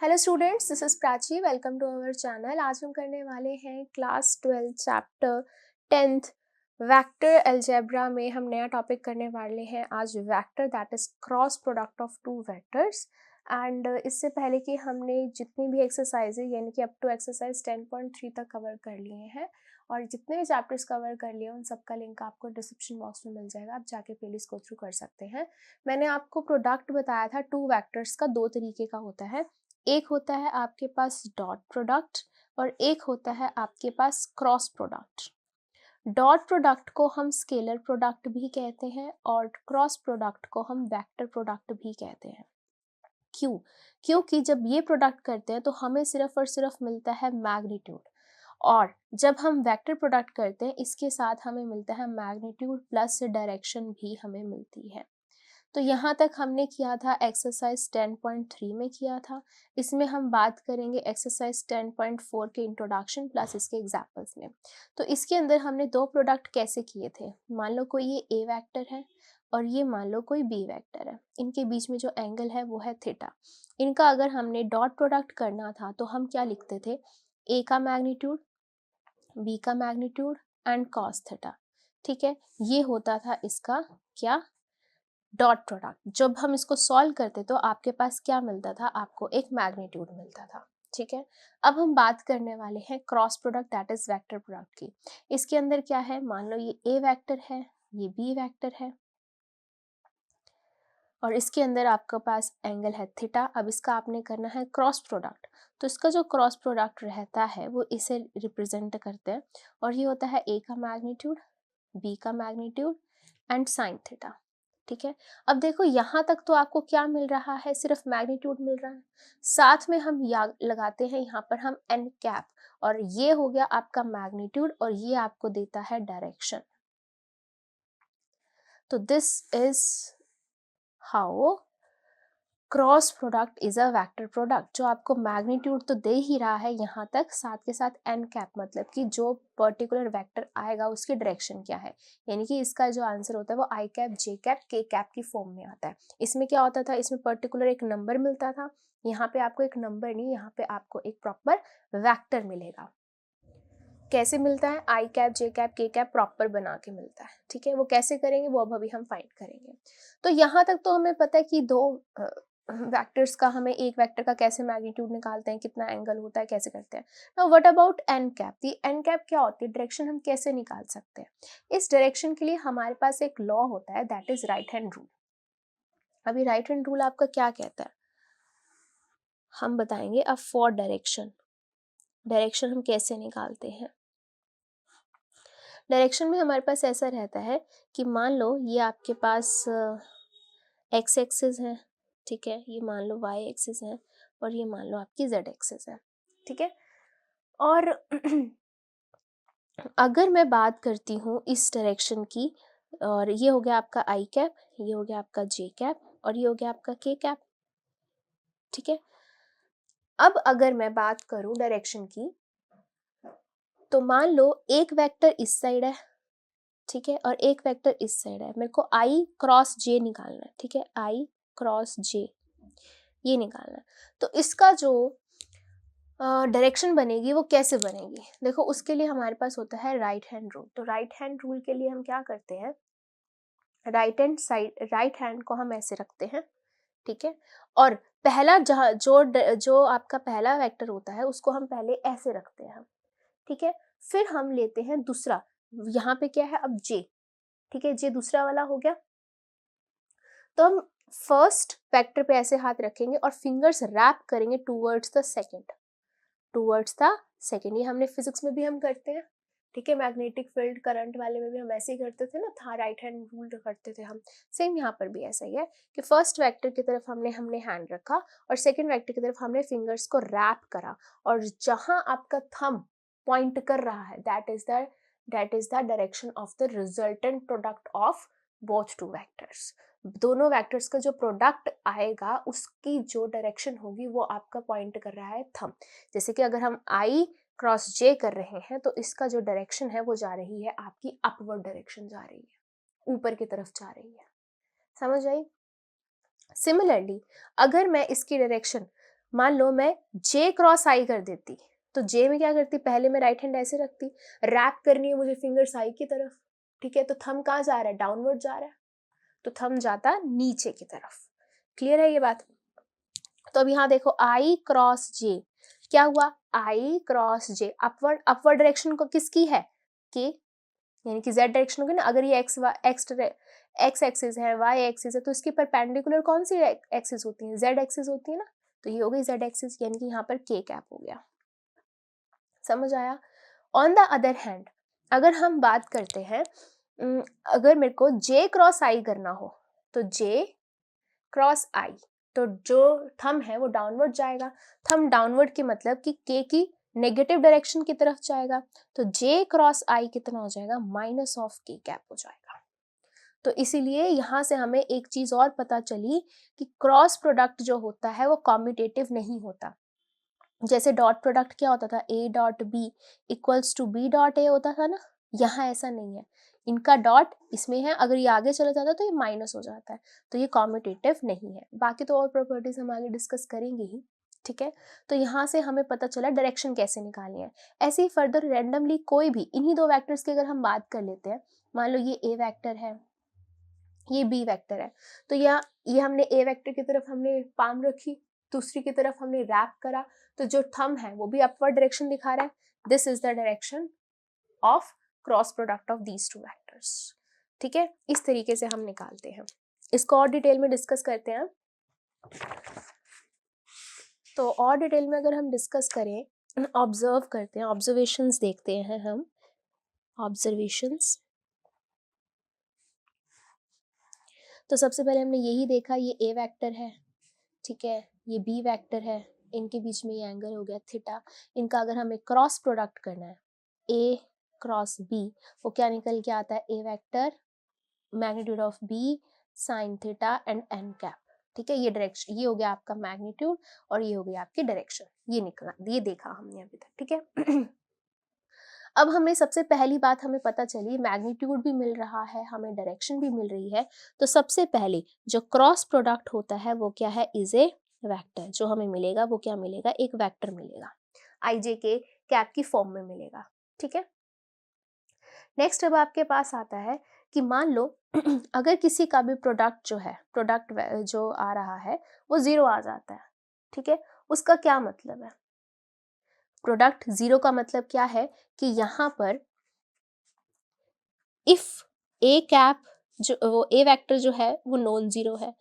Hello students, this is Prachi. Welcome to our channel. आज हम करने वाले हैं class 12 chapter 10th vector algebra में हम नया टॉपिक करने वाले हैं आज vector, that is cross product of two vectors. And इससे पहले कि हमने जितनी भी एक्सरसाइजेज यानी कि अप टू एक्सरसाइज 10.3 तक कवर कर लिए हैं और जितने भी चैप्टर्स कवर कर लिए उन सबका लिंक आपको डिस्क्रिप्शन बॉक्स में मिल जाएगा, आप जाके प्लेलिस्ट गो थ्रू कर सकते हैं। मैंने आपको प्रोडक्ट बताया था टू वेक्टर्स का, दो तरीके का होता है। एक होता है आपके पास डॉट प्रोडक्ट और एक होता है आपके पास क्रॉस प्रोडक्ट। डॉट प्रोडक्ट को हम स्केलर प्रोडक्ट भी कहते हैं और क्रॉस प्रोडक्ट को हम वेक्टर प्रोडक्ट भी कहते हैं। क्यों? क्योंकि जब ये प्रोडक्ट करते हैं तो हमें सिर्फ और सिर्फ मिलता है मैग्नीट्यूड, और जब हम वेक्टर प्रोडक्ट करते हैं इसके साथ हमें मिलता है मैग्नीट्यूड प्लस डायरेक्शन भी हमें मिलती है। तो यहाँ तक हमने किया था एक्सरसाइज 10.3 में किया था। इसमें हम बात करेंगे एक्सरसाइज 10.4 के इंट्रोडक्शन प्लस इसके एग्जाम्पल्स में। तो इसके अंदर हमने दो प्रोडक्ट कैसे किए थे। मान लो कोई ये ए वेक्टर है और ये मान लो कोई बी वेक्टर है, इनके बीच में जो एंगल है वो है थीटा। इनका अगर हमने डॉट प्रोडक्ट करना था तो हम क्या लिखते थे, ए का मैग्नीट्यूड, बी का मैग्नीट्यूड एंड कॉस थीटा। ठीक है, ये होता था इसका क्या, डॉट प्रोडक्ट। जब हम इसको सॉल्व करते तो आपके पास क्या मिलता था, आपको एक मैग्नीट्यूड मिलता था। ठीक है, अब हम बात करने वाले हैं cross product, that is vector product की। इसके अंदर क्या है, मान लो ये ए वेक्टर है, ये बी वेक्टर है और इसके अंदर आपके पास एंगल है थीटा। अब इसका आपने करना है क्रॉस प्रोडक्ट, तो इसका जो क्रॉस प्रोडक्ट रहता है वो इसे रिप्रेजेंट करते हैं और ये होता है ए का मैग्नीट्यूड, बी का मैग्नीट्यूड एंड साइन थीटा। ठीक है, अब देखो यहाँ तक तो आपको क्या मिल रहा है, सिर्फ मैग्नीट्यूड मिल रहा है। साथ में हम लगाते हैं यहाँ पर हम एन कैप, और ये हो गया आपका मैग्नीट्यूड और ये आपको देता है डायरेक्शन। तो this is how cross product is a vector product, जो आपको मैग्नीट्यूड तो दे ही रहा है यहाँ तक, साथ के साथ एन कैप, मतलब कि जो पर्टिकुलर वेक्टर आएगा उसकी डायरेक्शन क्या है। यानी कि इसका जो आंसर होता है वो आई cap, j cap, k cap की फॉर्म में आता है। इसमें क्या होता था, इसमें पर्टिकुलर एक नंबर मिलता था, यहाँ पे आपको एक नंबर नहीं, यहाँ पे आपको एक प्रॉपर वेक्टर मिलेगा। कैसे मिलता है, आई cap, j cap, k cap proper बना के मिलता है। ठीक है, वो कैसे करेंगे वो अब अभी हम फाइंड करेंगे। तो यहाँ तक तो हमें पता है कि दो वेक्टर्स का, हमें एक वेक्टर का कैसे मैग्नीट्यूड निकालते हैं, कितना एंगल होता है, कैसे करते हैं। Now what about N cap, the N cap क्या होती है, डायरेक्शन हम कैसे निकाल सकते हैं। इस डायरेक्शन के लिए हमारे पास एक लॉ होता है, that is right hand rule. अभी राइट हैंड रूल आपका क्या कहता है हम बताएंगे। अब फॉर डायरेक्शन, डायरेक्शन हम कैसे निकालते हैं। डायरेक्शन में हमारे पास ऐसा रहता है कि मान लो ये आपके पास एक्स एक्सिस है, ठीक है, ये मान लो वाई एक्सिस है और ये मान लो आपकी जेड एक्सिस है। ठीक है, और अगर मैं बात करती हूँ इस डायरेक्शन की, और ये हो गया आपका आई कैप, ये हो गया आपका जे कैप और ये हो गया आपका के कैप। ठीक है, अब अगर मैं बात करूँ डायरेक्शन की, तो मान लो एक वेक्टर इस साइड है, ठीक है, और एक वेक्टर इस साइड है। मेरे को आई क्रॉस जे निकालना है। ठीक है, आई क्रॉस जे ये निकालना है। तो इसका जो डायरेक्शन बनेगी वो कैसे बनेगी, देखो उसके लिए हमारे पास होता है राइट हैंड रूल। तो राइट हैंड रूल के लिए हम क्या करते हैं, right hand side, right hand को हम ऐसे रखते हैं। ठीक है, और पहला जहाँ जो आपका पहला वेक्टर होता है उसको हम पहले ऐसे रखते हैं। ठीक है, फिर हम लेते हैं दूसरा, यहाँ पे क्या है अब जे। ठीक है, जे दूसरा वाला हो गया। तो हम फर्स्ट वेक्टर पे ऐसे हाथ रखेंगे और फिंगर्स रैप करेंगे towards the second, towards the second. ये हमने फिजिक्स में भी हम करते हैं। ठीक है, मैग्नेटिक फील्ड करंट वाले में भी हम ऐसे ही करते थे ना, था राइट हैंड रूल करते थे हम। सेम यहाँ पर भी ऐसा ही है कि फर्स्ट वेक्टर की तरफ हमने हैंड रखा और सेकंड वेक्टर की तरफ हमने फिंगर्स को रैप करा, और जहां आपका थंब पॉइंट कर रहा है that is the direction of the resultant product of both two vectors. दोनों वेक्टर्स का जो प्रोडक्ट आएगा उसकी जो डायरेक्शन होगी वो आपका पॉइंट कर रहा है थंब। जैसे कि अगर हम आई क्रॉस जे कर रहे हैं तो इसका जो डायरेक्शन है वो जा रही है आपकी अपवर्ड डायरेक्शन, जा रही है ऊपर की तरफ जा रही है। समझ आई। सिमिलरली अगर मैं इसकी डायरेक्शन मान लो मैं J क्रॉस I कर देती, तो J में क्या करती, पहले मैं राइट हैंड ऐसे रखती, रैप करनी है मुझे फिंगर्स I की तरफ, ठीक है, तो थंब कहाँ जा रहा है, डाउनवर्ड जा रहा है, तो थंब जाता नीचे की तरफ। क्लियर है ये बात? तो अब यहाँ देखो I क्रॉस J, क्या हुआ, I cross J upward, upward direction को किसकी है, के, यानी कि Z डायरेक्शन होगी ना, अगर ये x एक्सिस है, y एक्सिस है, तो इसकी परपेंडिकुलर कौन सी एक्सिस होती है, Z एक्सिस होती है ना, तो ये हो गई Z एक्सिस, यानी कि यहाँ पर k कैप हो गया। समझ आया? ऑन द अदर हैंड अगर हम बात करते हैं, अगर मेरे को J क्रॉस I करना हो, तो J क्रॉस I, तो जो थंब है वो डाउनवर्ड जाएगा, थंब डाउनवर्ड की मतलब कि k की नेगेटिव डायरेक्शन की तरफ जाएगा, तो J क्रॉस I कितना हो जाएगा, माइनस ऑफ k कैप हो जाएगा। तो इसीलिए यहाँ से हमें एक चीज और पता चली कि क्रॉस प्रोडक्ट जो होता है वो कॉम्यूटेटिव नहीं होता। जैसे डॉट प्रोडक्ट क्या होता था, a dot b equals to b dot a होता था ना, यहाँ ऐसा नहीं है, इनका डॉट इसमें है, अगर ये आगे चला जाता है तो ये माइनस हो जाता है, तो ये कॉम्यूटेटिव नहीं है। बाकी तो और प्रॉपर्टीज हम आगे डिस्कस करेंगे ही, ठीक है। तो यहाँ से हमें पता चला डायरेक्शन कैसे निकालनी है। ऐसे ही फर्दर रैंडमली कोई भी इन्हीं दो वैक्टर्स की अगर हम बात कर लेते हैं, मान लो ये a वैक्टर है, ये बी वेक्टर है, तो ये हमने ए वेक्टर की तरफ हमने पाम रखी, दूसरी की तरफ हमने रैप करा, तो जो थंब है वो भी अपवर्ड डायरेक्शन दिखा रहा है। This is the direction of cross product of these two vectors. ठीक है, इस तरीके से हम निकालते हैं, इसको और डिटेल में डिस्कस करते हैं। तो और डिटेल में अगर हम डिस्कस करें, ऑब्जर्व करते हैं, ऑब्जर्वेशंस देखते हैं हम, ऑब्जर्वेशंस। तो सबसे पहले हमने यही देखा, ये ए वेक्टर है, ठीक है, ये बी वेक्टर है, इनके बीच में ये एंगल हो गया थीटा। इनका अगर हमें क्रॉस प्रोडक्ट करना है, ए क्रॉस बी, वो क्या निकल के आता है, A vector magnitude of B sine theta and N cap. ठीक है, ये डायरेक्शन, ये हो गया आपका मैग्नीट्यूड और ये हो गया आपकी डायरेक्शन, ये निकला, ये देखा हमने अभी तक। ठीक है अब हमें सबसे पहली बात हमें पता चली, मैग्नीट्यूड भी मिल रहा है, हमें डायरेक्शन भी मिल रही है, तो सबसे पहले जो क्रॉस प्रोडक्ट होता है वो क्या है, इज ए वेक्टर। जो हमें मिलेगा वो क्या मिलेगा, एक वेक्टर मिलेगा, आई जे के कैप की फॉर्म में मिलेगा। ठीक है, नेक्स्ट अब आपके पास आता है कि मान लो अगर किसी का भी प्रोडक्ट जो है, प्रोडक्ट जो आ रहा है वो जीरो आ जाता है, ठीक है, उसका क्या मतलब है, प्रोडक्ट जीरो का मतलब क्या है कि यहाँ पर इफ ए कैप जो वो ए वेक्टर जो है वो नॉन जीरो है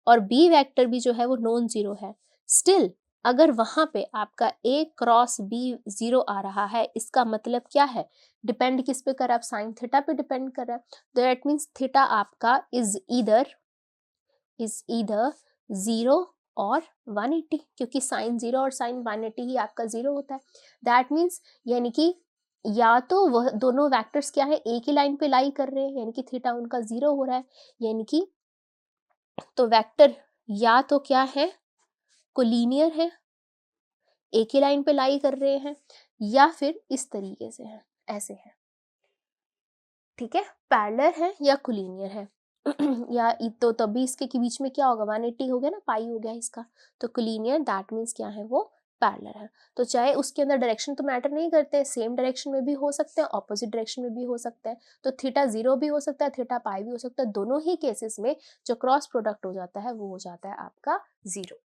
और बी वेक्टर भी जो है वो नॉन जीरो है, स्टिल अगर वहां पे आपका ए क्रॉस बी जीरो आ रहा है, इसका मतलब क्या है, डिपेंड किस पे कर रहा है, साइन थीटा पे डिपेंड कर रहा है, तो दैट मीन्स थीटा आपका इज ईदर जीरो और 180, क्योंकि साइन जीरो और साइन 180 ही आपका जीरो होता है। दैट मीन्स यानी कि या तो वह दोनों वेक्टर्स क्या है, एक ही लाइन पे लाई कर रहे हैं, यानी कि थीटा उनका जीरो हो रहा है, यानी कि तो वेक्टर या तो क्या है, कोलिनियर है, एक ही लाइन पे लाई कर रहे हैं, या फिर इस तरीके से है, ऐसे है, ठीक है, पैरेलल है या कोलिनियर है या तो तभी इसके के बीच में क्या होगा, 180 हो गया ना, पाई हो गया इसका, तो कोलिनियर दैट मीन्स क्या है, वो पैरेलल है। तो चाहे उसके अंदर डायरेक्शन तो मैटर नहीं करते, सेम डायरेक्शन में भी हो सकते हैं, ऑपोजिट डायरेक्शन में भी हो सकते हैं, तो थीटा जीरो भी हो सकता है, थीटा पाई भी हो सकता है, दोनों ही केसेस में जो क्रॉस प्रोडक्ट हो जाता है वो हो जाता है आपका जीरो।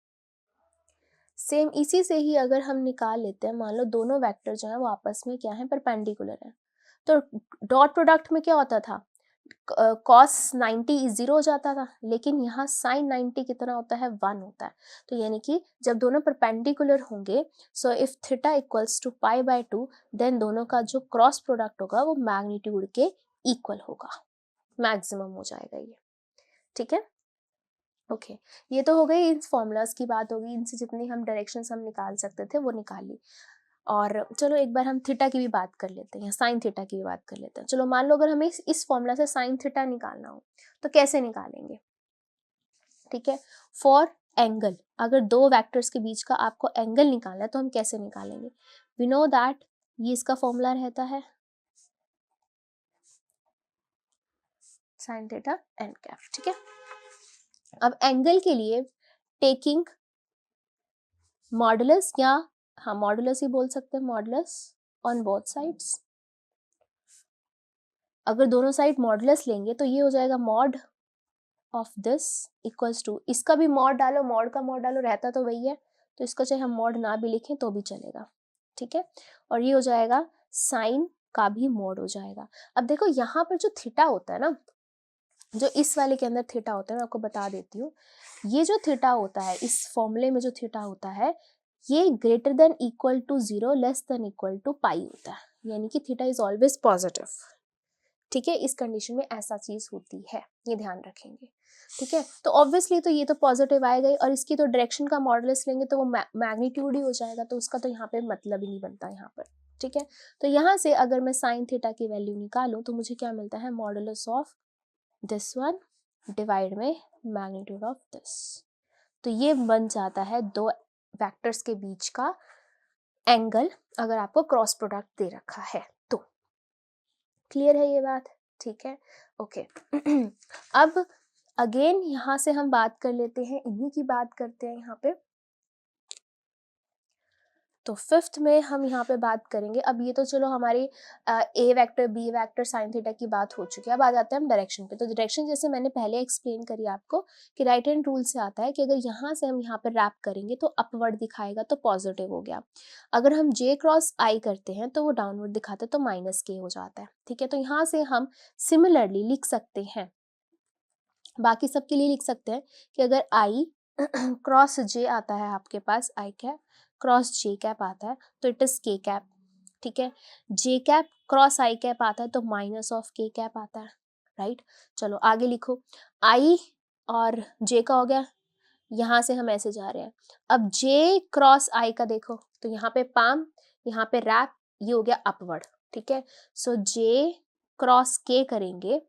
सेम इसी से ही अगर हम निकाल लेते हैं, मान लो दोनों वेक्टर जो है वो आपस में क्या है, परपेंडिकुलर है, तो डॉट प्रोडक्ट में क्या होता था, कॉस 90 जीरो हो जाता था, लेकिन यहाँ साइन 90 कितना होता है, 1 होता है, तो यानी कि जब दोनों परपेंडिकुलर होंगे, so if theta equals to pi by 2, then दोनों का जो क्रॉस प्रोडक्ट होगा वो मैग्नीट्यूड के इक्वल होगा, मैक्सिमम हो जाएगा ये। ठीक है, ओके ये तो हो गई इन फॉर्मूलाज की बात होगी, इनसे जितनी हम डायरेक्शंस हम निकाल सकते थे वो निकाल ली। और चलो एक बार हम थीटा की भी बात कर लेते हैं, साइन थीटा की भी बात कर लेते हैं। चलो मान लो अगर हमें इस फॉर्मूला से साइन थीटा निकालना हो तो कैसे निकालेंगे, ठीक है, फॉर एंगल, अगर दो वेक्टर्स के बीच का आपको एंगल निकालना है तो हम कैसे निकालेंगे, वी नो दैट ये इसका फॉर्मूला रहता है साइन थीटा एन कैप। ठीक है, अब एंगल के लिए टेकिंग मॉडुलस या हाँ मॉडुलस ही बोल सकते हैं, मॉडुलस ऑन बोथ साइड्स। अगर दोनों साइड मॉडुलस लेंगे तो ये हो जाएगा mod of this equals to, इसका भी मॉड डालो, मॉड का मॉड डालो, रहता तो वही है, तो इसको चाहे हम मॉड ना भी लिखें तो भी चलेगा, ठीक है। और ये हो जाएगा साइन का भी मॉड हो जाएगा। अब देखो यहाँ पर जो थीटा होता है ना, जो इस वाले के अंदर थीटा होता है, मैं आपको बता देती हूँ, ये जो थीटा होता है इस फॉर्मूले में जो थीटा होता है ये greater than equal to 0 less than equal to pi होता है, यानी कि थीटा इज ऑलवेज पॉजिटिव, ठीक है। इस कंडीशन में ऐसा चीज होती है, ये ध्यान रखेंगे, ठीक है। तो ऑब्वियसली तो ये तो पॉजिटिव आएगा ही, और इसकी तो डायरेक्शन का मॉडुलस लेंगे तो वो मैग्नीट्यूड ही हो जाएगा, तो उसका तो यहाँ पे मतलब ही नहीं बनता यहाँ पर, ठीक है। तो यहाँ से अगर मैं साइन थीटा की वैल्यू निकालूं तो मुझे क्या मिलता है, modulus of this one divide में मैग्नीट्यूड ऑफ दिस। तो ये बन जाता है दो वेक्टर्स के बीच का एंगल, अगर आपको क्रॉस प्रोडक्ट दे रखा है तो। क्लियर है ये बात, ठीक है, ओके। अब अगेन यहाँ से हम बात कर लेते हैं, इन्हीं की बात करते हैं यहाँ पे। तो फिफ्थ में हम यहाँ पे बात करेंगे, अब ये तो चलो हमारी A vector B vector sine theta की बात हो चुकी है। अब आ जाते हैं हम डायरेक्शन पे। तो डायरेक्शन जैसे मैंने पहले एक्सप्लेन करी आपको कि राइट हैंड रूल से आता है कि अगर यहाँ से हम यहाँ पे रैप करेंगे तो अपवर्ड दिखाएगा तो पॉजिटिव हो गया, अगर हम जे क्रॉस आई करते हैं तो वो डाउनवर्ड दिखाता है तो माइनस के हो जाता है, ठीक है। तो यहाँ से हम सिमिलरली लिख सकते हैं, बाकी सबके लिए लिख सकते हैं कि अगर आई क्रॉस जे आता है आपके पास, आई कैप क्रॉस जे कैप आता है तो इट इज के कैप, ठीक है। जे कैप क्रॉस आई कैप आता है तो माइनस ऑफ के कैप आता है, राइट। चलो आगे लिखो, आई और जे का हो गया, यहाँ से हम ऐसे जा रहे हैं। अब जे क्रॉस आई का देखो तो यहाँ पे पाम, यहाँ पे रैप, ये हो गया अपवर्ड, ठीक है। सो जे क्रॉस के करेंगे,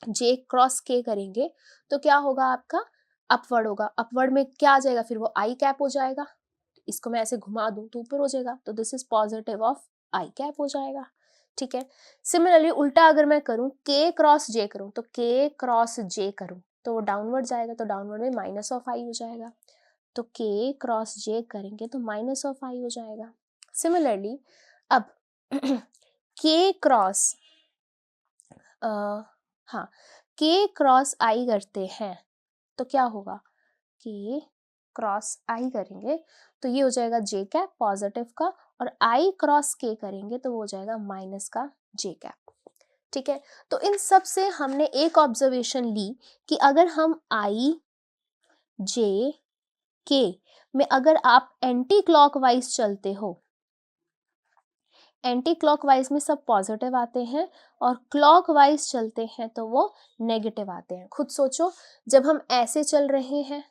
जे क्रॉस के करेंगे तो क्या होगा आपका, अपवर्ड होगा। अपवर्ड में क्या आ जाएगा, फिर वो आई कैप हो जाएगा, इसको मैं ऐसे घुमा दूं तो ऊपर हो जाएगा, तो this is positive of I cap हो जाएगा, ठीक है। सिमिलरली उल्टा अगर मैं करूं, के क्रॉस जे करूं, तो के क्रॉस जे करूं तो वो डाउनवर्ड जाएगा, तो डाउनवर्ड में माइनस ऑफ आई हो जाएगा, तो के क्रॉस जे करेंगे तो माइनस ऑफ आई हो जाएगा। सिमिलरली अब के क्रॉस हाँ के क्रॉस आई करते हैं तो क्या होगा, के क्रॉस आई करेंगे तो ये हो जाएगा जे कैप पॉजिटिव का, और आई क्रॉस के करेंगे तो वो हो जाएगा माइनस का जे कैप, ठीक है। तो इन सब से हमने एक ऑब्जर्वेशन ली कि अगर हम आई जे के में अगर आप एंटी क्लॉकवाइज चलते हो, एंटी क्लॉकवाइज में सब पॉजिटिव आते हैं और क्लॉकवाइज चलते हैं तो वो नेगेटिव आते हैं। खुद सोचो, जब हम ऐसे चल रहे हैं,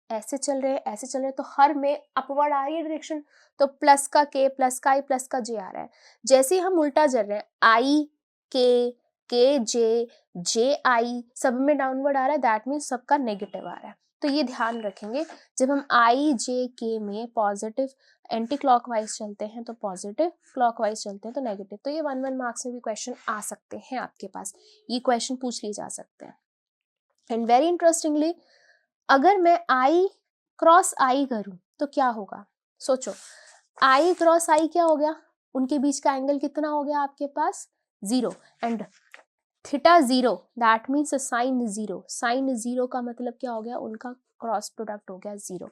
ऐसे चल रहे हैं, ऐसे चल रहे हैं, तो हर में अपवर्ड आ रही है डायरेक्शन, तो प्लस का के प्लस का आई प्लस का जे आ रहा है। जैसे ही हम उल्टा चल रहे हैं, आई के जे जे आई सब में डाउनवर्ड आ रहा है, दैट मीन्स सबका नेगेटिव आ रहा है। तो ये ध्यान रखेंगे, जब हम आई जे के में पॉजिटिव एंटी क्लॉकवाइज चलते हैं तो पॉजिटिव, क्लॉकवाइज चलते हैं तो नेगेटिव। तो ये 1-1 मार्क्स में भी क्वेश्चन आ सकते हैं आपके पास, ये क्वेश्चन पूछ लिए जा सकते हैं। एंड वेरी इंटरेस्टिंगली, अगर मैं आई क्रॉस आई करूं तो क्या होगा, सोचो, आई क्रॉस आई क्या हो गया, उनके बीच का एंगल कितना हो गया आपके पास, 0, and theta 0, that means sine 0, sine 0 का मतलब क्या हो गया, उनका क्रॉस प्रोडक्ट हो गया 0।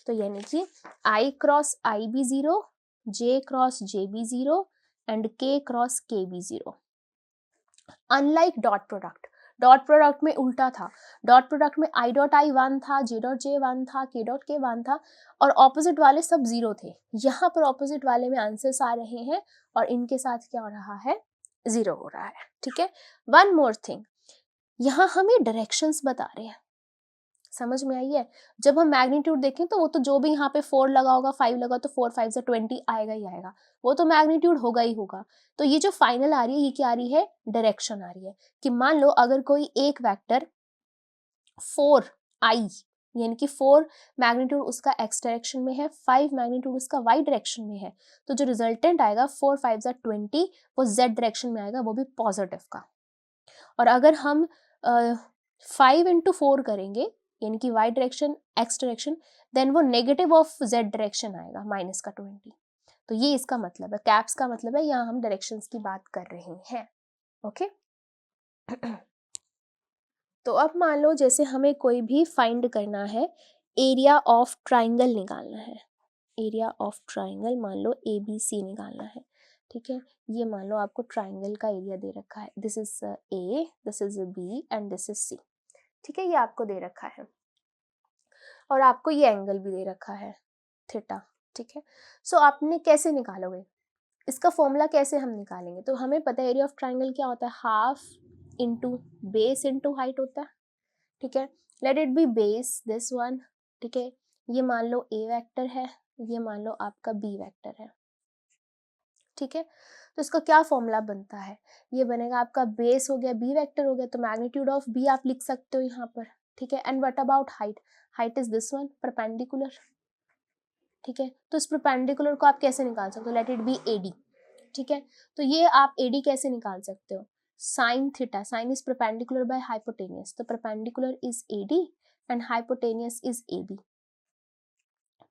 तो यानी कि आई क्रॉस आई भी 0, जे क्रॉस जे भी 0 एंड के क्रॉस के भी 0। Unlike dot product, dot product में उल्टा था, डॉट प्रोडक्ट में आई डॉट आई 1 था, जे डॉट जे 1 था, के डॉट के 1 था, और ऑपोजिट वाले सब 0 थे। यहाँ पर ऑपोजिट वाले में आंसर्स आ रहे हैं और इनके साथ क्या हो रहा है, 0 हो रहा है, ठीक है। वन मोर थिंग, यहाँ हमें डायरेक्शंस बता रहे हैं, समझ में आई है। जब हम मैग्नीट्यूड देखें तो वो तो जो भी यहाँ पे 4 लगा होगा, 5 लगा तो 4 5 से 20 आएगा ही आएगा, वो तो मैग्नीट्यूड होगा ही होगा। तो ये जो फाइनल आ रही है, ये क्या आ रही है, डायरेक्शन आ रही है। कि मान लो अगर कोई एक वेक्टर 4 आई, यानी कि 4 मैग्नीट्यूड उसका एक्स डायरेक्शन में है, 5 मैग्नीट्यूड उसका वाई डायरेक्शन में है, तो जो रिजल्टेंट आएगा 4 5 से 20 वो जेड डायरेक्शन में आएगा, वो भी पॉजिटिव का। और अगर हम 5 into 4 करेंगे यानी कि y direction x direction, then वो नेगेटिव ऑफ z डायरेक्शन आएगा माइनस का 20। तो ये इसका मतलब है, कैप्स का मतलब है यहाँ हम डायरेक्शंस की बात कर रहे हैं। ओके तो अब मान लो जैसे हमें कोई भी फाइंड करना है, एरिया ऑफ ट्राइंगल निकालना है, एरिया ऑफ ट्राइंगल मान लो ABC निकालना है, ठीक है। ये मान लो आपको ट्राइंगल का एरिया दे रखा है, this is A, this is B and this is C, ठीक है, ये आपको दे रखा है और आपको ये एंगल भी दे रखा है थीटा, ठीक है। सो आपने कैसे निकालोगे, इसका फॉर्मूला कैसे हम निकालेंगे, तो हमें पता है एरिया ऑफ ट्राइंगल क्या होता है, half into base into height होता है, ठीक है। Late it B base this one, ठीक है। ये मान लो A वेक्टर है, ये मान लो आपका B वेक्टर है, ठीक है। तो इसका क्या फॉर्मूला बनता है, ये बनेगा आपका बेस हो गया B वेक्टर हो गया, तो मैग्नीट्यूड ऑफ B आप लिख सकते हो यहाँ पर, ठीक है। And what about height, height is this one perpendicular, ठीक है। तो इस परपेंडिकुलर को आप कैसे निकाल सकते हो, लेट इट बी AD, ठीक है। तो ये आप AD कैसे निकाल सकते हो, sine theta, sine is perpendicular by hypotenuse, तो perpendicular is AD and hypotenuse is AB।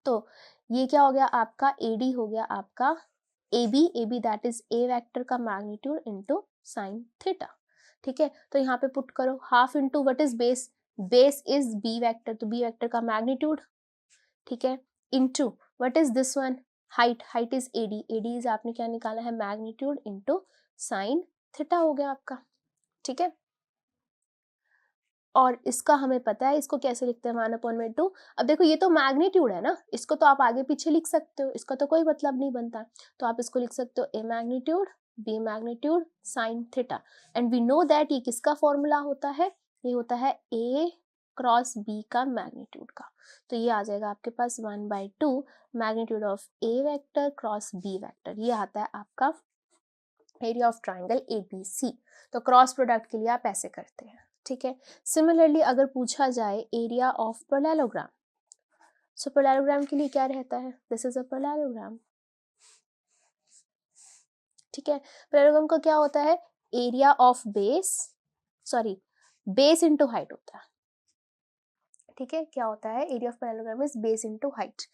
तो ये क्या हो गया आपका, AD हो गया आपका AB that is A vector का मैग्नीट्यूड इनटू साइन थीटा, ठीक है। तो यहाँ पे पुट करो half into what is base, base is B vector, तो B वेक्टर का मैग्नीट्यूड, ठीक है, into what is this one, height, height is AD is आपने क्या निकाला है, मैग्नीट्यूड इनटू साइन थीटा हो गया आपका, ठीक है। और इसका हमें पता है, इसको कैसे लिखते हैं 1/2। अब देखो ये तो मैग्नीट्यूड है ना, इसको तो आप आगे पीछे लिख सकते हो, इसका तो कोई मतलब नहीं बनता, तो आप इसको लिख सकते हो A magnitude B magnitude sine theta, and we know that ये किसका फॉर्मूला होता है, ये होता है A क्रॉस B का मैग्नीट्यूड का। तो ये आ जाएगा आपके पास 1/2 magnitude of A vector cross B vector, ये आता है आपका एरिया ऑफ ट्राइंगल ABC। तो क्रॉस प्रोडक्ट के लिए आप ऐसे करते हैं, ठीक है। सिमिलरली अगर पूछा जाए area of parallelogram, so parallelogram के लिए क्या रहता है, दिस इज अ पैरेललोग्राम, ठीक है। पैरेललोग्राम का क्या होता है, area of base, sorry base into height होता है, ठीक है। क्या होता है, area of parallelogram is base into height,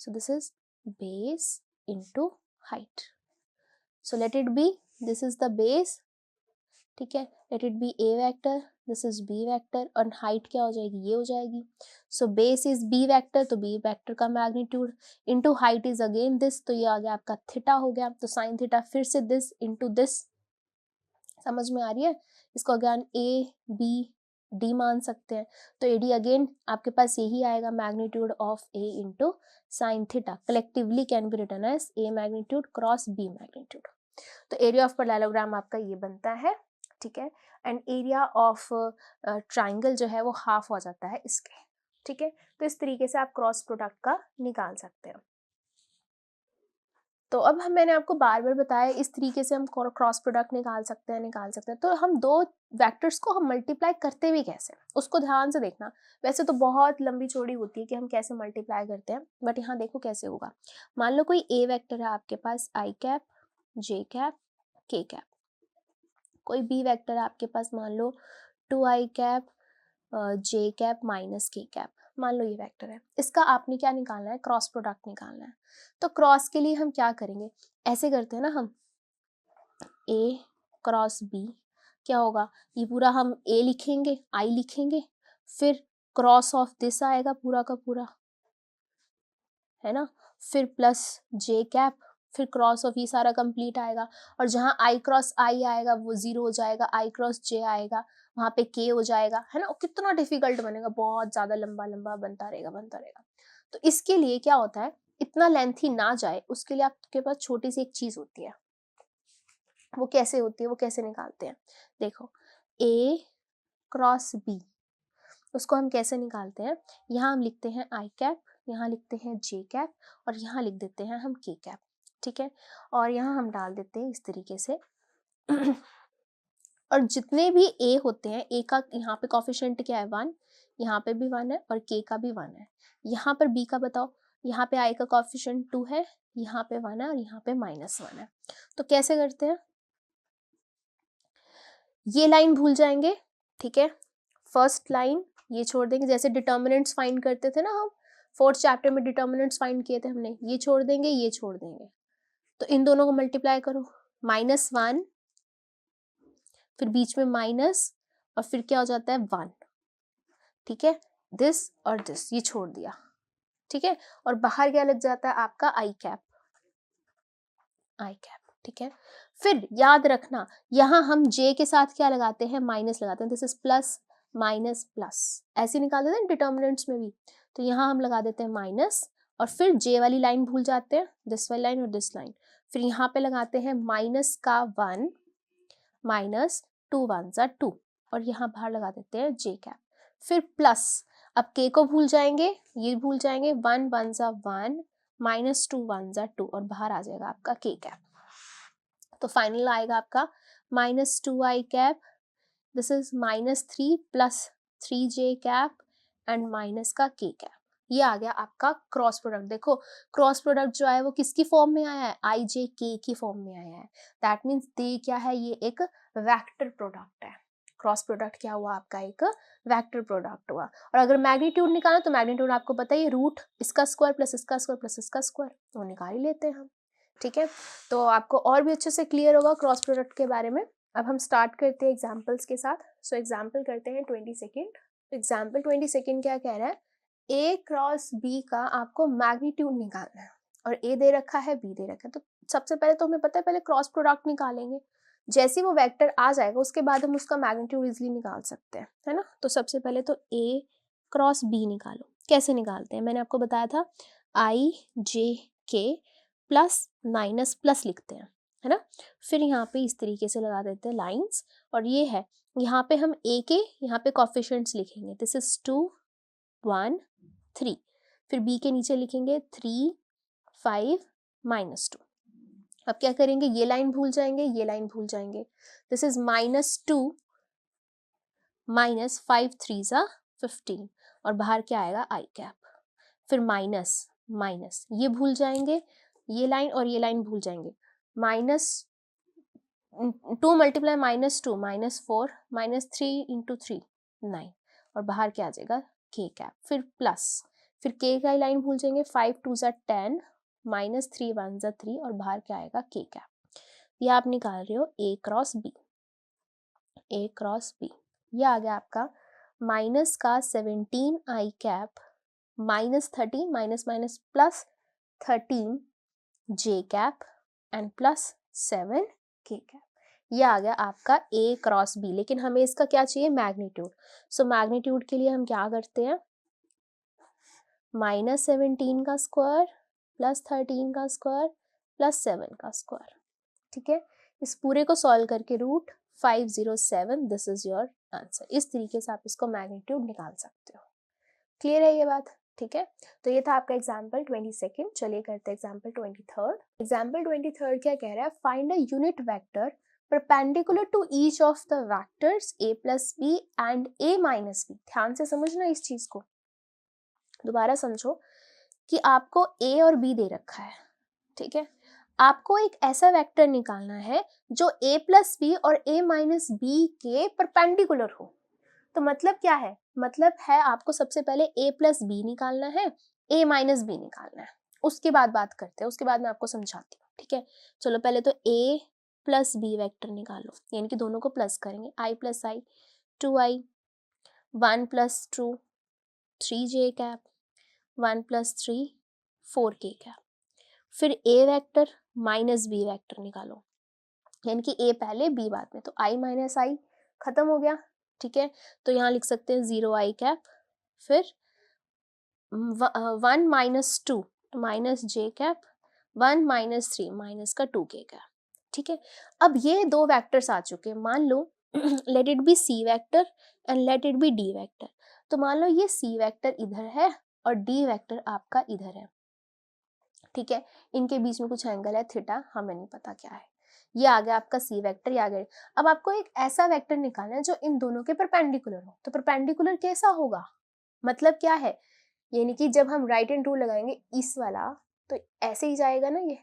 so this is base into height, so let it B this is the base, ठीक है, late it B A vector, this is B vector, और हाइट क्या हो जाएगी, ये हो जाएगी। So base is B vector, तो B वेक्टर का magnitude into height is again this, तो ये आ गया आपका थीटा हो गया, तो साइन थीटा फिर से दिस इनटू दिस, समझ में आ रही है। इसको अगेन A B D मान सकते हैं, तो AD अगेन आपके पास यही आएगा, magnitude of A into sine theta, collectively can be written as A magnitude cross B magnitude. तो एरिया ऑफ पैरेललोग्राम आपका ये बनता है, ठीक है। एंड एरिया ऑफ ट्राइंगल जो है वो हाफ हो जाता है इसके, ठीक है। तो इस तरीके से आप क्रॉस प्रोडक्ट का निकाल सकते हैं। तो अब मैंने आपको बार बार बताया इस तरीके से हम क्रॉस प्रोडक्ट निकाल सकते हैं। तो हम दो वेक्टर्स को हम मल्टीप्लाई करते भी कैसे, उसको ध्यान से देखना। वैसे तो बहुत लंबी चौड़ी होती है कि हम कैसे मल्टीप्लाई करते हैं, बट यहाँ देखो कैसे होगा। मान लो कोई A वेक्टर है आपके पास, I cap J cap K cap, कोई B वेक्टर है आपके पास, मान लो 2I cap J cap minus K cap, मान लो ये वेक्टर है, इसका आपने क्या निकालना है, क्रॉस प्रोडक्ट निकालना है। तो क्रॉस के लिए हम क्या करेंगे, ऐसे करते हैं ना हम, A क्रॉस B क्या होगा, ये पूरा हम A लिखेंगे, I लिखेंगे, फिर क्रॉस ऑफ दिस आएगा पूरा का पूरा, है ना, फिर प्लस J कैप, फिर क्रॉस ऑफ ये सारा कंप्लीट आएगा, और जहाँ I क्रॉस I आएगा वो 0 हो जाएगा, I क्रॉस J आएगा वहाँ पे K हो जाएगा, है ना। कितना डिफिकल्ट बनेगा, बहुत ज्यादा लंबा लंबा बनता रहेगा। तो इसके लिए क्या होता है, इतना लेंथी ना जाए उसके लिए आपके पास छोटी सी एक चीज होती है, वो कैसे होती है, वो कैसे निकालते हैं, देखो A क्रॉस B, उसको हम कैसे निकालते हैं, यहाँ हम लिखते हैं I कैप, यहाँ लिखते हैं J कैप, और यहाँ लिख देते हैं हम K कैप, ठीक है। और यहाँ हम डाल देते हैं इस तरीके से और जितने भी A होते हैं, A का यहाँ पे कोफिशिएंट क्या है 1, यहाँ पे भी 1 है और K का भी 1 है। यहाँ पर B का बताओ, यहाँ पे I का कोफिशिएंट 2 है, यहाँ पे 1 है और यहाँ पे -1 है। तो कैसे करते हैं, ये लाइन भूल जाएंगे, ठीक है। फर्स्ट लाइन ये छोड़ देंगे, जैसे डिटर्मिनेंट्स फाइंड करते थे ना हम, 4th चैप्टर में डिटर्मिनेंट्स फाइंड किए थे हमने, ये छोड़ देंगे, ये छोड़ देंगे, तो इन दोनों को मल्टीप्लाई करो, -1, फिर बीच में माइनस, और फिर क्या हो जाता है 1, ठीक है, दिस और दिस ये छोड़ दिया, ठीक है, और बाहर क्या लग जाता है आपका आई कैप, ठीक है। फिर याद रखना यहाँ हम j के साथ क्या लगाते हैं, माइनस लगाते हैं, this is plus minus plus, ऐसे निकाल देते हैं डिटर्मिनेंट्स में भी, तो यहाँ हम लगा देते हैं माइनस, और फिर j वाली लाइन भूल जाते हैं, दिस वाली लाइन और दिस लाइन, फिर यहाँ पे लगाते हैं माइनस का 1, माइनस 2 1s are 2, और यहाँ बाहर लगा देते हैं j कैप, फिर प्लस, अब k को भूल जाएंगे, ये भूल जाएंगे, 1 1s are 1, minus 2 1s are 2, और बाहर आ जाएगा आपका k कैप, तो फाइनल आएगा आपका -2i cap, this is -3 plus 3j cap and minus का k कैप, ये आ गया आपका क्रॉस प्रोडक्ट। देखो क्रॉस प्रोडक्ट जो है वो किसकी फॉर्म में आया है, i j k की फॉर्म में आया है, दैट मीन्स दे क्या है, ये एक वेक्टर प्रोडक्ट है, क्रॉस प्रोडक्ट क्या हुआ आपका, एक वेक्टर प्रोडक्ट हुआ। और अगर मैग्नीट्यूड निकालना तो मैग्नीट्यूड आपको पता ही, रूट इसका स्क्वायर प्लस इसका स्क्वायर प्लस इसका स्क्वायर, वो निकाल ही लेते हैं हम, ठीक है, तो आपको और भी अच्छे से क्लियर होगा क्रॉस प्रोडक्ट के बारे में। अब हम स्टार्ट करते हैं एग्जाम्पल्स के साथ। सो एग्जाम्पल करते हैं 20 सेकेंड। एग्जाम्पल 20 सेकेंड क्या कह रहा है, a क्रॉस b का आपको मैग्नीट्यूड निकालना है, और a दे रखा है, b दे रखा है, तो सबसे पहले तो हमें पता है पहले क्रॉस प्रोडक्ट निकालेंगे, जैसे वो वेक्टर आ जाएगा उसके बाद हम उसका मैग्नीट्यूड इजीली निकाल सकते हैं, है ना। तो सबसे पहले तो a क्रॉस b निकालो, कैसे निकालते हैं, मैंने आपको बताया था i j k plus minus plus लिखते हैं, है ना, फिर यहाँ पे इस तरीके से लगा देते हैं लाइंस, और ये है यहाँ पे हम a के यहाँ पे कोफिशिएंट्स लिखेंगे, दिस इज 2 1 3, फिर b के नीचे लिखेंगे 3 5 -2, अब क्या करेंगे, ये लाइन भूल जाएंगे, ये लाइन भूल जाएंगे, दिस इज -2 -5 3s are 15, और बाहर क्या आएगा आई कैप, फिर माइनस माइनस, ये भूल जाएंगे, ये लाइन और ये लाइन भूल जाएंगे, -2 मल्टीप्लाई -2 -4 -3 इंटू 3 9, और बाहर क्या आ जाएगा k कैप, फिर प्लस, फिर k का लाइन भूल जाएंगे, 5 2s are 10 -3 1s are 3, और बाहर क्या आएगा k कैप, ये आप निकाल रहे हो a cross b, a cross b, ये आ गया आपका माइनस का 17 i cap -13 minus minus plus 13 j cap and plus 7 k cap, ये आ गया आपका a क्रॉस b, लेकिन हमें इसका क्या चाहिए, मैग्नीट्यूड। सो मैग्नीट्यूड के लिए हम क्या करते हैं, -17 का स्क्वायर प्लस 13 का स्क्वायर प्लस 7 का स्क्वायर, ठीक है, इस पूरे को सॉल्व करके root 507, this is your answer. इस तरीके से आप इसको मैग्नीट्यूड निकाल सकते हो। क्लियर है ये बात, ठीक है। तो ये था आपका एग्जाम्पल 22। चलिए करते हैं एग्जाम्पल 23। एग्जाम्पल 23 क्या कह रहा है, find a unit vector perpendicular to each of the vectors a plus b and a minus b. ध्यान से समझना इस चीज को, दोबारा समझो कि आपको a और b दे रखा है, ठीक है, आपको एक ऐसा वेक्टर निकालना है जो a प्लस बी और a माइनस बी के परपेंडिकुलर हो। तो मतलब क्या है, मतलब है आपको सबसे पहले a प्लस बी निकालना है, a माइनस बी निकालना है, उसके बाद बात करते हैं, उसके बाद मैं आपको समझाती हूँ, ठीक है। चलो पहले तो a प्लस बी वेक्टर निकालो, यानी कि दोनों को प्लस करेंगे, i plus i 2i, 1 plus 2 3j cap, 1 plus 3 4k cap, फिर a vector minus b vector निकालो, यानी कि a पहले b बाद में, तो i माइनस आई खत्म हो गया, ठीक है, तो यहाँ लिख सकते हैं 0i कैप, फिर 1 minus 2 minus j cap, 1 minus 3 minus का 2k कैप, ठीक है। अब ये दो वेक्टर्स आ चुके हैं, मान लो let it be c vector and let it be d vector, तो मान लो ये c वेक्टर इधर है और d वेक्टर आपका इधर है, ठीक है, इनके बीच में कुछ एंगल है थीटा, हमें नहीं पता क्या है, ये आ गया आपका c वेक्टर, ये आ गया। अब आपको एक ऐसा वेक्टर निकालना है जो इन दोनों के परपेंडिकुलर हो, तो परपेंडिकुलर कैसा होगा, मतलब क्या है, यानी कि जब हम राइट हैंड रूल लगाएंगे इस वाला, तो ऐसे ही जाएगा ना ये।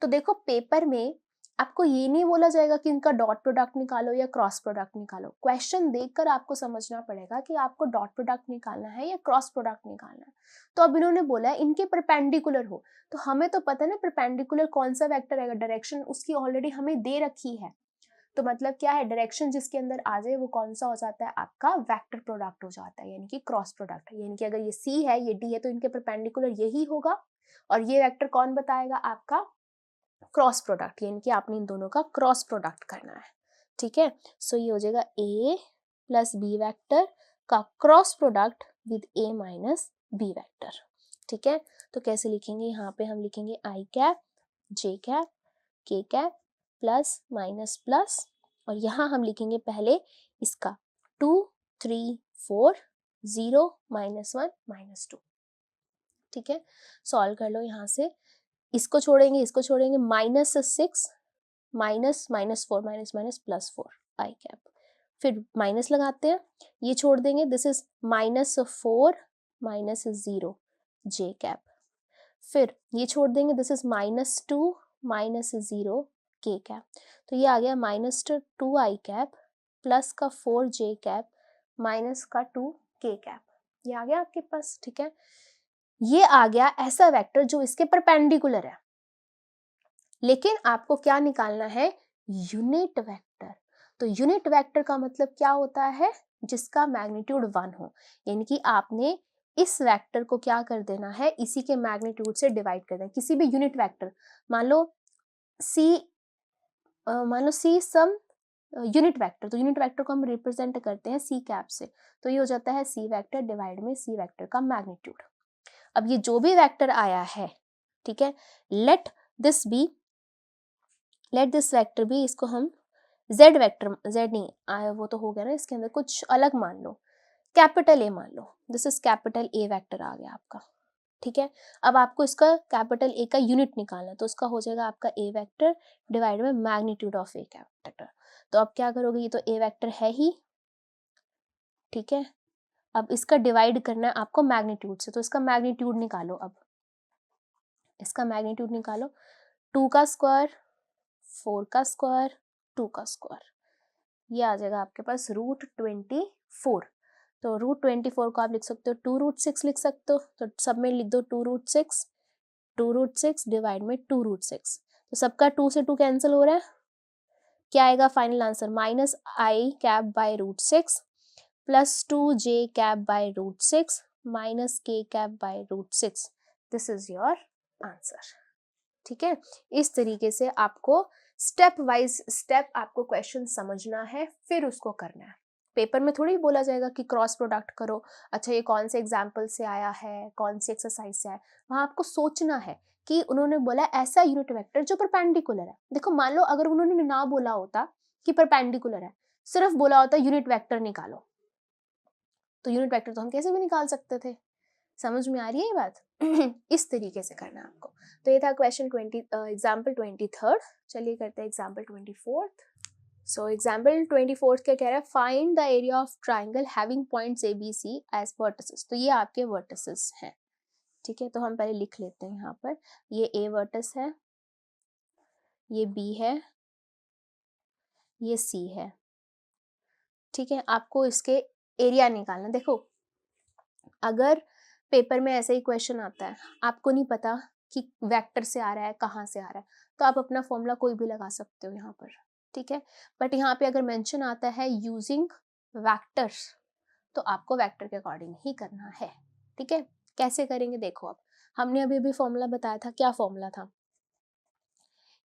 तो देखो पेपर में आपको ये नहीं बोला जाएगा कि इनका डॉट प्रोडक्ट निकालो या क्रॉस प्रोडक्ट निकालो। क्वेश्चन देखकर आपको समझना पड़ेगा कि आपको डॉट प्रोडक्ट निकालना है या क्रॉस प्रोडक्ट निकालना है। तो अब इन्होंने बोला है इनके परपेंडिकुलर हो, तो हमें तो पता है ना परपेंडिकुलर कौन सा वेक्टर आएगा, डायरेक्शन उसकी ऑलरेडी हमें दे रखी है। तो मतलब क्या है, डायरेक्शन जिसके अंदर आ जाए वो कौन सा हो जाता है, आपका वेक्टर प्रोडक्ट हो जाता है, यानी कि क्रॉस प्रोडक्ट है। यानी कि अगर ये सी है ये डी है तो इनके परपेंडिकुलर यही होगा, और ये वेक्टर कौन बताएगा, आपका क्रॉस प्रोडक्ट, यानी कि आपने इन दोनों का क्रॉस प्रोडक्ट करना है। ठीक है, सो ये हो जाएगा ए प्लस बी वेक्टर का cross product with a minus b vector. ठीक है, तो कैसे लिखेंगे, यहाँ पे हम लिखेंगे i cap j cap k cap plus minus plus, और यहाँ हम लिखेंगे पहले इसका 2 3 4 0 -1 -2। ठीक है, सॉल्व कर लो यहाँ से, इसको छोड़ेंगे इसको छोड़ेंगे, -6 माइनस -4 माइनस +4 आई कैप, फिर माइनस लगाते हैं, ये छोड़ देंगे, दिस इज -4 -0 जे कैप, फिर ये छोड़ देंगे, दिस इज -2 -0 के कैप, तो ये आ गया -2 आई कैप प्लस का 4 जे कैप माइनस का 2 के कैप, ये आ गया आपके पास। ठीक है, ये आ गया ऐसा वेक्टर जो इसके परपेंडिकुलर है, लेकिन आपको क्या निकालना है, यूनिट वेक्टर। तो यूनिट वेक्टर का मतलब क्या होता है, जिसका मैग्नीट्यूड 1 हो, यानी कि आपने इस वेक्टर को क्या कर देना है, इसी के मैग्नीट्यूड से डिवाइड कर देना। किसी भी यूनिट वेक्टर, मान लो सी सम यूनिट वेक्टर, तो यूनिट वेक्टर को हम रिप्रेजेंट करते हैं सी कैप से, तो ये हो जाता है सी वेक्टर डिवाइड में सी वेक्टर का मैग्नीट्यूड। अब ये जो भी वेक्टर आया है, ठीक है, लेट दिस वेक्टर भी, इसको हम z वेक्टर, z नहीं आया वो तो हो गया ना, इसके अंदर कुछ अलग मान लो, कैपिटल ए मान लो, this is capital A vector आ गया आपका। ठीक है, अब आपको इसका कैपिटल ए का यूनिट निकालना है, तो उसका हो जाएगा आपका ए वेक्टर डिवाइड में मैग्नीट्यूड ऑफ ए वेक्टर। तो अब क्या करोगे, ये तो ए वेक्टर है ही, ठीक है, अब इसका डिवाइड करना है आपको मैग्नीट्यूड से, तो इसका मैग्नीट्यूड निकालो। अब इसका मैग्नीट्यूड निकालो, 2 का स्क्वायर 4 का स्क्वायर 2 का स्क्वायर, ये आ जाएगा आपके पास √24। तो √24 को आप लिख सकते हो 2√6 लिख सकते हो, तो सब में लिख दो 2√6 डिवाइड में 2√6, तो सबका 2 से 2 कैंसिल हो रहा है, क्या आएगा final answer, -i cap by √6 plus 2j cap by √6 minus k cap by √6, this is your answer. ठीक है, इस तरीके से आपको स्टेप वाइज स्टेप आपको क्वेश्चन समझना है, फिर उसको करना है। पेपर में थोड़ी बोला जाएगा कि क्रॉस प्रोडक्ट करो, अच्छा ये कौन से एग्जाम्पल से आया है, कौन सी एक्सरसाइज से आया, वहां आपको सोचना है कि उन्होंने बोला ऐसा यूनिट वेक्टर जो परपेंडिकुलर है। देखो मान लो अगर उन्होंने ना बोला होता कि परपेंडिकुलर है, सिर्फ बोला होता यूनिट वेक्टर निकालो, तो यूनिट वेक्टर तो हम कैसे भी निकाल सकते थे। समझ में आ रही है ये बात? इस तरीके से करना है आपको। तो ये था क्वेश्चन 20 एग्जाम्पल 23rd। चलिए करते हैं example 24th। So example 24th क्या कह रहा है, find the area of triangle having points ABC as vertices. तो ये आपके वर्टिसेस हैं, ठीक है, तो हम पहले लिख लेते हैं। यहाँ पर ये A वर्टिस है, ये B है, ये C है, ठीक है। आपको इसके एरिया निकालना। देखो अगर पेपर में ऐसा ही क्वेश्चन आता है, आपको नहीं पता कि वेक्टर से आ रहा है कहाँ से आ रहा है, तो आप अपना फॉर्मूला कोई भी लगा सकते हो यहाँ पर, ठीक है। बट यहाँ पे अगर मेंशन आता है यूजिंग वेक्टर्स, तो आपको वेक्टर के अकॉर्डिंग ही करना है, ठीक है। कैसे करेंगे देखो, अब हमने अभी अभी फॉर्मूला बताया था, क्या फॉर्मूला था,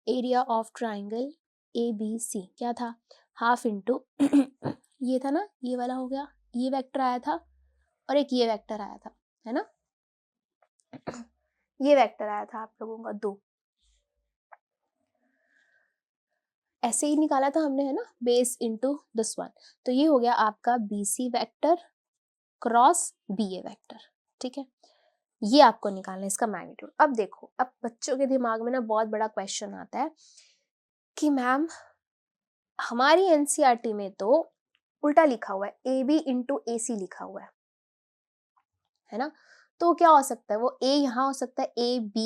एरिया ऑफ ट्राइंगल ABC क्या था, हाफ इंटू ये था ना, ये वाला हो गया, ये वेक्टर आया था और एक ये वेक्टर आया था, है ना, ये वेक्टर आया था आप लोगों का 2, ऐसे ही निकाला था हमने, है ना, बेस इनटू दिस वन। तो ये हो गया आपका BC vector cross BA vector, ठीक है। ये आपको निकालना है इसका मैग्नीट्यूड। अब देखो, अब बच्चों के दिमाग में ना बहुत बड़ा क्वेश्चन आता है कि मैम हमारी NCERT में तो उल्टा लिखा हुआ है, AB इंटू AC लिखा हुआ है ना, तो क्या हो सकता है, वो A यहाँ हो सकता है, AB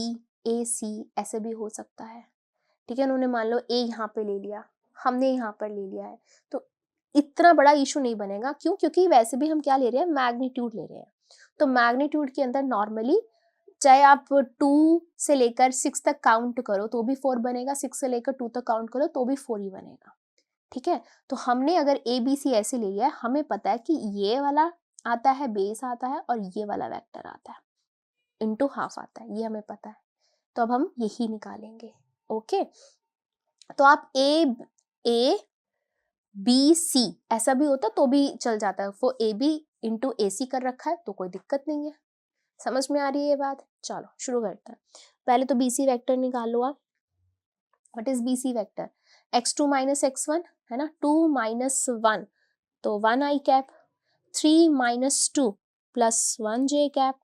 AC ऐसे भी हो सकता है, ठीक है, उन्होंने मान लो ए यहाँ पे ले लिया, हमने यहाँ पर ले लिया है, तो इतना बड़ा इशू नहीं बनेगा। क्यों? क्योंकि वैसे भी हम क्या ले रहे हैं, मैग्नीट्यूड ले रहे हैं। तो मैग्नीट्यूड के अंदर नॉर्मली चाहे आप 2 से लेकर 6 तक काउंट करो तो भी 4 बनेगा, 6 से लेकर 2 तक काउंट करो तो भी 4 ही बनेगा। ठीक है, तो हमने अगर ए बी सी ऐसे ले लिया है, हमें पता है कि ये वाला आता है, बेस आता है, और ये वाला वेक्टर आता है, इंटू हाफ आता है, ये हमें पता है। तो अब हम यही निकालेंगे। ओके, तो आप ए बी सी ऐसा भी होता तो भी चल जाता है, वो ए बी इंटू ए सी कर रखा है तो कोई दिक्कत नहीं है। समझ में आ रही है ये बात? चलो शुरू करते हैं। पहले तो बी सी वैक्टर निकालो आप। What is b c vector? x2 minus x1 है ना, 2 माइनस 1 तो 1 i cap, 3 minus 2 plus 1 j cap,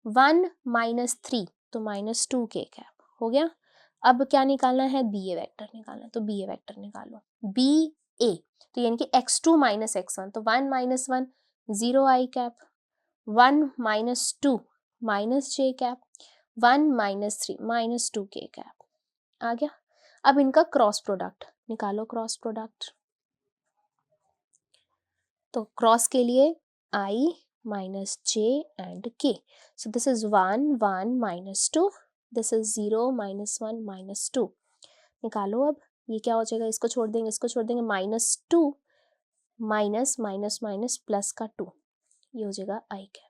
1 minus 3 तो माइनस 2 के कैप हो गया। अब क्या निकालना है? बी ए वैक्टर निकालना है, तो बी ए वैक्टर निकालो। बी ए तो यानी कि x2 माइनस x1 तो 1 माइनस 1 0 आई कैप, 1 माइनस 2 माइनस जे कैप, 1 माइनस 3 माइनस 2 के कैप आ गया। अब इनका क्रॉस प्रोडक्ट निकालो, क्रॉस प्रोडक्ट। तो क्रॉस के लिए i minus j and k, so this is 1 1 minus 2, this is 0 minus 1 minus 2। निकालो अब, ये क्या हो जाएगा, इसको छोड़ देंगे, इसको छोड़ देंगे, minus 2 minus minus minus plus का 2, ये हो जाएगा i कैप।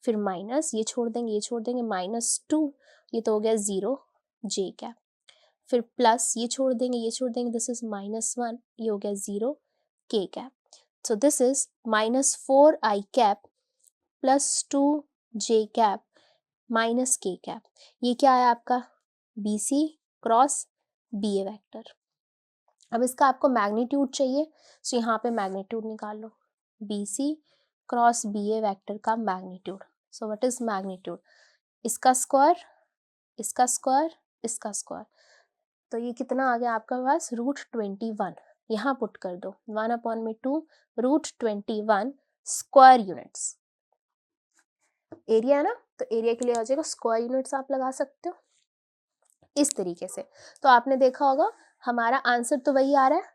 फिर माइनस, ये छोड़ देंगे, ये छोड़ देंगे, माइनस 2, ये तो हो गया 0 j कैप। फिर प्लस, ये छोड़ देंगे, ये छोड़ देंगे, दिस इज माइनस 1, ये हो गया 0 k cap. So this is minus 4 i cap plus 2 j cap minus k cap. ये क्या है आपका? बी सी क्रॉस बी ए वैक्टर। अब इसका आपको मैग्नीट्यूड चाहिए, सो यहाँ पे मैग्नीट्यूड निकाल लो, बी सी क्रॉस बी ए वैक्टर का magnitude. So what is magnitude? इसका स्क्वायर, इसका स्क्वायर, इसका स्क्वायर, तो ये कितना आ गया आपका पास? √21। यहाँ पुट कर दो, 1/2 √21 स्क्वायर यूनिट्स। एरिया है ना, तो एरिया के लिए आ जाएगा स्क्वायर यूनिट्स, आप लगा सकते हो इस तरीके से। तो आपने देखा होगा हमारा आंसर तो वही आ रहा है।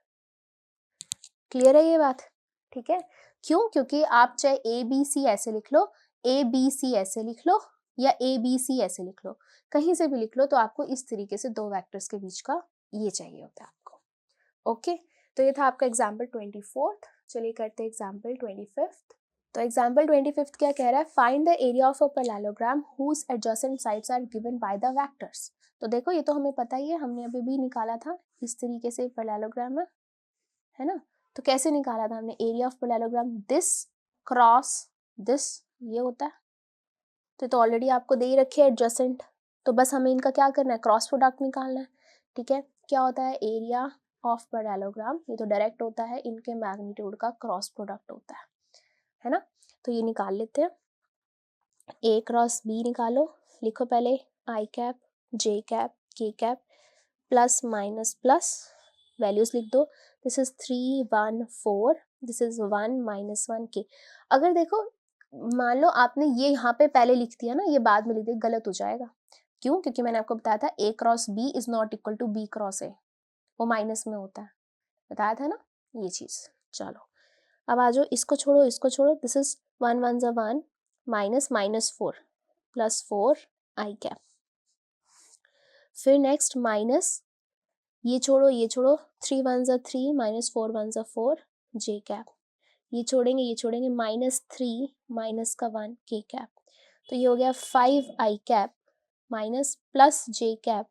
क्लियर है ये बात? ठीक है, क्यों? क्योंकि आप चाहे ए बी सी ऐसे लिख लो, ए बी सी ऐसे लिख लो, या ए बी सी ऐसे लिख लो, कहीं से भी लिख लो, तो आपको इस तरीके से दो वेक्टर्स के बीच का ये चाहिए होता है आपको। ओके, तो ये था आपका एग्जाम्पल 24th। चलिए करते हैं एग्जाम्पल 25th। तो एग्जाम्पल 25th क्या कह रहा है? Find the area of a parallelogram whose adjacent sides are given by the vectors. तो देखो ये तो हमें पता ही है, हमने अभी भी निकाला था, इस तरीके से पैरेललोग्राम है ना। तो कैसे निकाला था हमने? Area of parallelogram this cross this, ये होता है। तो ऑलरेडी आपको दे ही रखे एडजेसेंट, तो बस हमें इनका क्या करना है? क्रॉस प्रोडक्ट निकालना है। ठीक है, क्या होता है? एरिया ऑफ पैरेललोग्राम, ये तो डायरेक्ट होता है, इनके मैग्नीट्यूड का क्रॉस प्रोडक्ट होता है ना। तो ये निकाल लेते हैं, ए क्रॉस बी निकालो, लिखो पहले आई cap j cap k cap plus minus plus, values लिख दो, this is 3 1 4, this is 1 minus 1 के। अगर देखो मान लो आपने ये यहाँ पे पहले लिख दिया ना, ये बाद में लिख दिया, गलत हो जाएगा। क्यों? क्योंकि मैंने आपको बताया था A cross B is not equal to B cross A, वो माइनस में होता है, बताया था ना ये चीज। चलो अब आ जाओ, इसको छोड़ो, इसको छोड़ो, दिस इज 1 1 ज़ा 1 माइनस माइनस 4 प्लस 4 आई कैप। फिर नेक्स्ट माइनस, ये छोड़ो, ये छोड़ो, 3 1 ज़ा 3 माइनस 4 1 ज़ा 4 जे कैप। ये छोड़ेंगे, ये छोड़ेंगे, माइनस 3 माइनस का 1 के कैप। तो ये हो गया 5 आई कैप माइनस प्लस जे कैप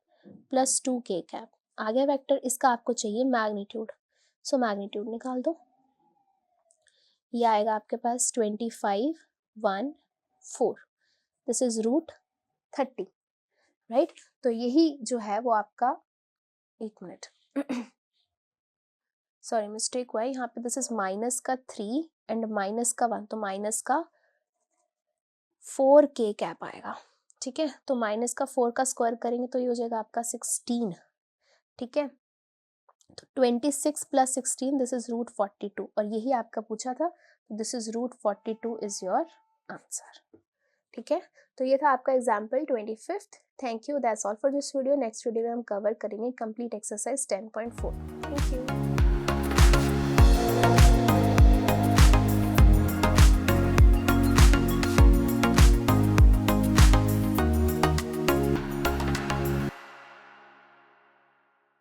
प्लस 2 के कैप। आ गया वेक्टर, इसका आपको चाहिए मैग्नीट्यूड, सो मैग्नीट्यूड निकाल दो। ये आएगा आपके पास 25 1 4, दिस इज √30, राइट। तो यही जो है वो आपका, एक मिनट सॉरी मिस्टेक हुआ है यहाँ पे, दिस इज माइनस का 3 एंड माइनस का 1, तो माइनस का 4 के कैप आएगा। ठीक है, तो माइनस का 4 का स्क्वायर करेंगे तो ये हो जाएगा आपका 16। ठीक है, तो 26 प्लस 16 दिस इज √42, और यही आपका पूछा था, this is √42 is your answer. ठीक है, तो ये था आपका example 25th। Thank you, that's all for this video. Next video में हम कवर करेंगे कंप्लीट एक्सरसाइज 10.4। Thank you.